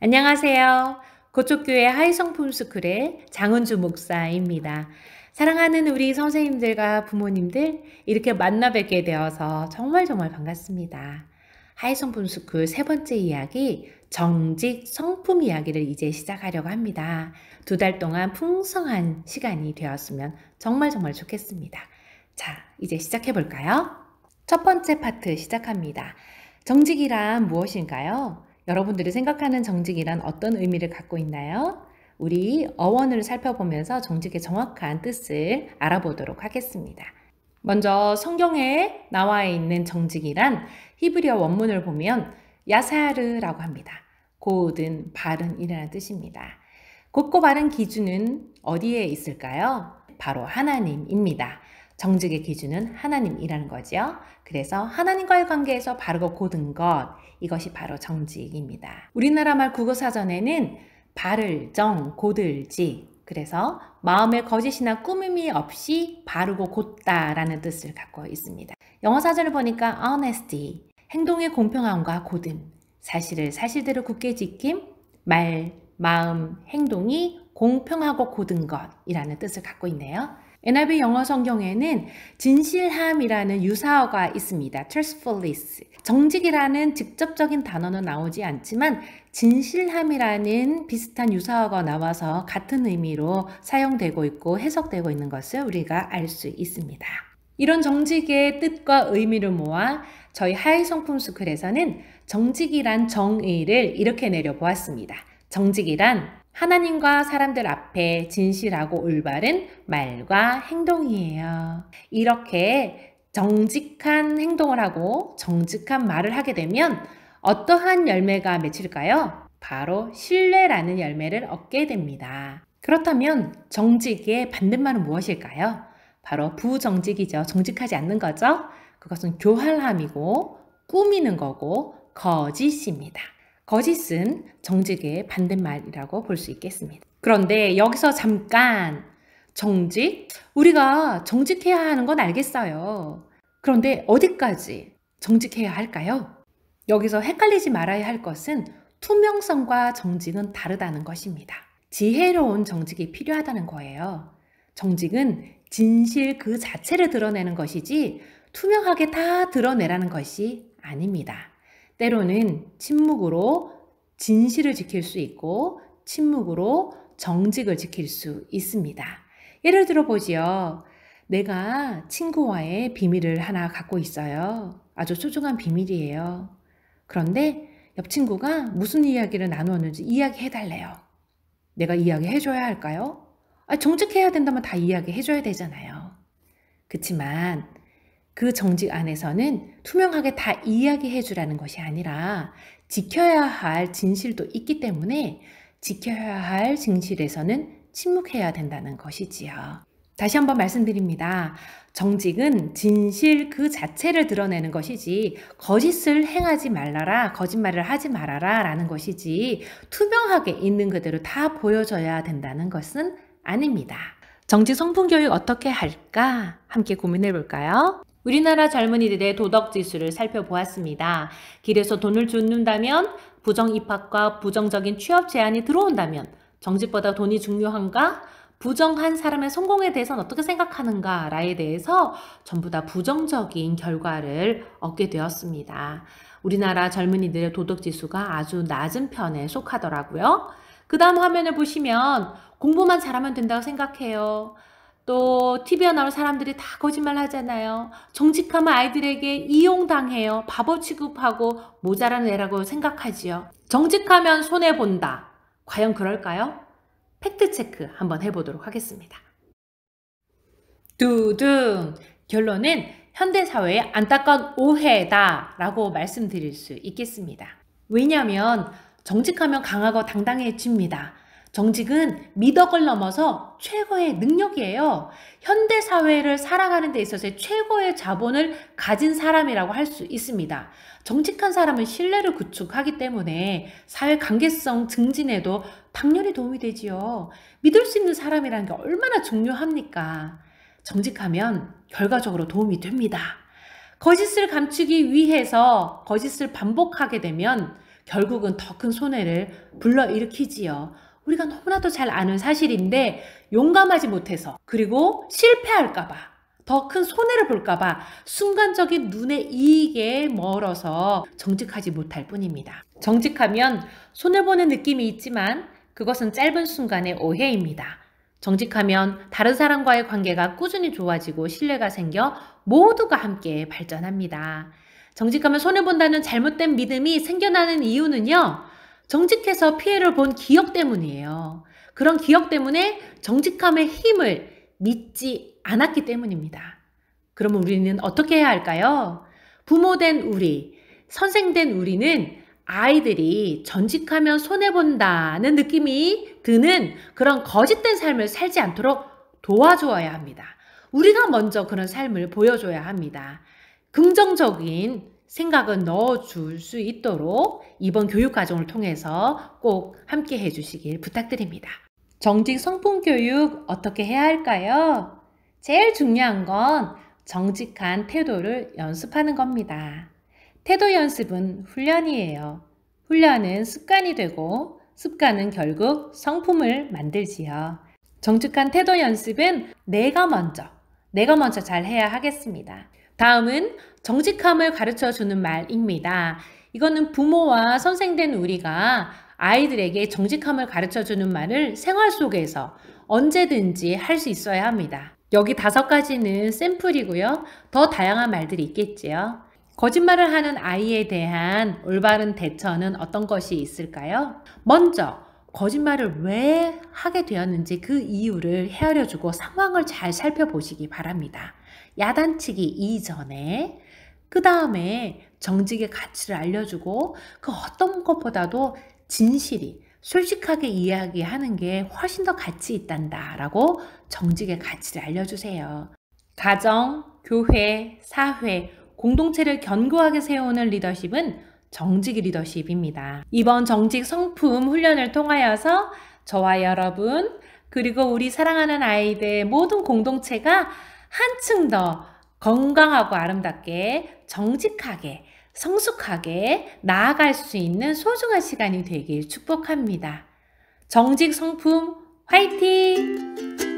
안녕하세요. 고척교회 하이성품스쿨의 장은주 목사입니다. 사랑하는 우리 선생님들과 부모님들 이렇게 만나 뵙게 되어서 정말 반갑습니다. 하이성품스쿨 세 번째 이야기 정직 성품 이야기를 이제 시작하려고 합니다. 2달 동안 풍성한 시간이 되었으면 정말 좋겠습니다. 자, 이제 시작해 볼까요? 첫 번째 파트 시작합니다. 정직이란 무엇인가요? 여러분들이 생각하는 정직이란 어떤 의미를 갖고 있나요? 우리 어원을 살펴보면서 정직의 정확한 뜻을 알아보도록 하겠습니다. 먼저 성경에 나와 있는 정직이란 히브리어 원문을 보면 야사르라고 합니다. 곧은 바른이라는 뜻입니다. 곧고 바른 기준은 어디에 있을까요? 바로 하나님입니다. 정직의 기준은 하나님이라는 거죠. 그래서 하나님과의 관계에서 바르고 곧은 것, 이것이 바로 정직입니다. 우리나라 말 국어사전에는 바를 정, 곧을지, 그래서 마음에 거짓이나 꾸밈이 없이 바르고 곧다라는 뜻을 갖고 있습니다. 영어 사전을 보니까 honesty, 행동의 공평함과 곧음, 사실을 사실대로 굳게 지킴, 말, 마음, 행동이 공평하고 곧은 것이라는 뜻을 갖고 있네요. NIV 영어 성경에는 진실함이라는 유사어가 있습니다. truthfulness. 정직이라는 직접적인 단어는 나오지 않지만 진실함이라는 비슷한 유사어가 나와서 같은 의미로 사용되고 있고 해석되고 있는 것을 우리가 알 수 있습니다. 이런 정직의 뜻과 의미를 모아 저희 하이성품스쿨에서는 정직이란 정의를 이렇게 내려보았습니다. 정직이란 하나님과 사람들 앞에 진실하고 올바른 말과 행동이에요. 이렇게 정직한 행동을 하고 정직한 말을 하게 되면 어떠한 열매가 맺힐까요? 바로 신뢰라는 열매를 얻게 됩니다. 그렇다면 정직의 반대말은 무엇일까요? 바로 부정직이죠. 정직하지 않는 거죠. 그것은 교활함이고 꾸미는 거고 거짓입니다. 거짓은 정직의 반대말이라고 볼 수 있겠습니다. 그런데 여기서 잠깐 정직? 우리가 정직해야 하는 건 알겠어요. 그런데 어디까지 정직해야 할까요? 여기서 헷갈리지 말아야 할 것은 투명성과 정직은 다르다는 것입니다. 지혜로운 정직이 필요하다는 거예요. 정직은 진실 그 자체를 드러내는 것이지 투명하게 다 드러내라는 것이 아닙니다. 때로는 침묵으로 진실을 지킬 수 있고 침묵으로 정직을 지킬 수 있습니다. 예를 들어 보지요. 내가 친구와의 비밀을 하나 갖고 있어요. 아주 소중한 비밀이에요. 그런데 옆 친구가 무슨 이야기를 나누었는지 이야기해달래요. 내가 이야기해줘야 할까요? 정직해야 된다면 다 이야기해줘야 되잖아요. 그치만 그 정직 안에서는 투명하게 다 이야기해 주라는 것이 아니라 지켜야 할 진실도 있기 때문에 지켜야 할 진실에서는 침묵해야 된다는 것이지요. 다시 한번 말씀드립니다. 정직은 진실 그 자체를 드러내는 것이지 거짓을 행하지 말라라, 거짓말을 하지 말아라 라는 것이지 투명하게 있는 그대로 다 보여줘야 된다는 것은 아닙니다. 정직 성품교육 어떻게 할까? 함께 고민해 볼까요? 우리나라 젊은이들의 도덕지수를 살펴보았습니다. 길에서 돈을 줍는다면, 부정 입학과 부정적인 취업 제안이 들어온다면 정직보다 돈이 중요한가? 부정한 사람의 성공에 대해서는 어떻게 생각하는가에 대해서 전부 다 부정적인 결과를 얻게 되었습니다. 우리나라 젊은이들의 도덕지수가 아주 낮은 편에 속하더라고요. 그 다음 화면을 보시면 공부만 잘하면 된다고 생각해요. 또 TV에 나올 사람들이 다 거짓말 하잖아요. 정직하면 아이들에게 이용당해요. 바보 취급하고 모자란 애라고 생각하지요. 정직하면 손해본다. 과연 그럴까요? 팩트체크 한번 해보도록 하겠습니다. 두둥! 결론은 현대사회의 안타까운 오해다 라고 말씀드릴 수 있겠습니다. 왜냐하면 정직하면 강하고 당당해집니다. 정직은 미덕을 넘어서 최고의 능력이에요. 현대사회를 살아가는 데 있어서 최고의 자본을 가진 사람이라고 할 수 있습니다. 정직한 사람은 신뢰를 구축하기 때문에 사회 관계성 증진에도 당연히 도움이 되지요. 믿을 수 있는 사람이라는 게 얼마나 중요합니까? 정직하면 결과적으로 도움이 됩니다. 거짓을 감추기 위해서 거짓을 반복하게 되면 결국은 더 큰 손해를 불러일으키지요. 우리가 너무나도 잘 아는 사실인데 용감하지 못해서, 그리고 실패할까 봐, 더 큰 손해를 볼까 봐 순간적인 눈의 이익에 멀어서 정직하지 못할 뿐입니다. 정직하면 손해보는 느낌이 있지만 그것은 짧은 순간의 오해입니다. 정직하면 다른 사람과의 관계가 꾸준히 좋아지고 신뢰가 생겨 모두가 함께 발전합니다. 정직하면 손해본다는 잘못된 믿음이 생겨나는 이유는요, 정직해서 피해를 본 기억 때문이에요. 그런 기억 때문에 정직함의 힘을 믿지 않았기 때문입니다. 그러면 우리는 어떻게 해야 할까요? 부모된 우리, 선생된 우리는 아이들이 정직하면 손해본다는 느낌이 드는 그런 거짓된 삶을 살지 않도록 도와주어야 합니다. 우리가 먼저 그런 삶을 보여줘야 합니다. 긍정적인 생각은 넣어줄 수 있도록 이번 교육과정을 통해서 꼭 함께 해주시길 부탁드립니다. 정직 성품 교육 어떻게 해야 할까요? 제일 중요한 건 정직한 태도를 연습하는 겁니다. 태도 연습은 훈련이에요. 훈련은 습관이 되고 습관은 결국 성품을 만들지요. 정직한 태도 연습은 내가 먼저 잘 해야 하겠습니다. 다음은 정직함을 가르쳐주는 말입니다. 이거는 부모와 선생된 우리가 아이들에게 정직함을 가르쳐주는 말을 생활 속에서 언제든지 할 수 있어야 합니다. 여기 5가지는 샘플이고요. 더 다양한 말들이 있겠지요. 거짓말을 하는 아이에 대한 올바른 대처는 어떤 것이 있을까요? 먼저 거짓말을 왜 하게 되었는지 그 이유를 헤아려주고 상황을 잘 살펴보시기 바랍니다. 야단치기 이전에, 그 다음에 정직의 가치를 알려주고 그 어떤 것보다도 진실이 솔직하게 이야기하는 게 훨씬 더 가치 있단다 라고 정직의 가치를 알려주세요. 가정, 교회, 사회, 공동체를 견고하게 세우는 리더십은 정직 리더십입니다. 이번 정직 성품 훈련을 통하여서 저와 여러분, 그리고 우리 사랑하는 아이들 모든 공동체가 한층 더 건강하고 아름답게 정직하게 성숙하게 나아갈 수 있는 소중한 시간이 되길 축복합니다. 정직 성품 화이팅!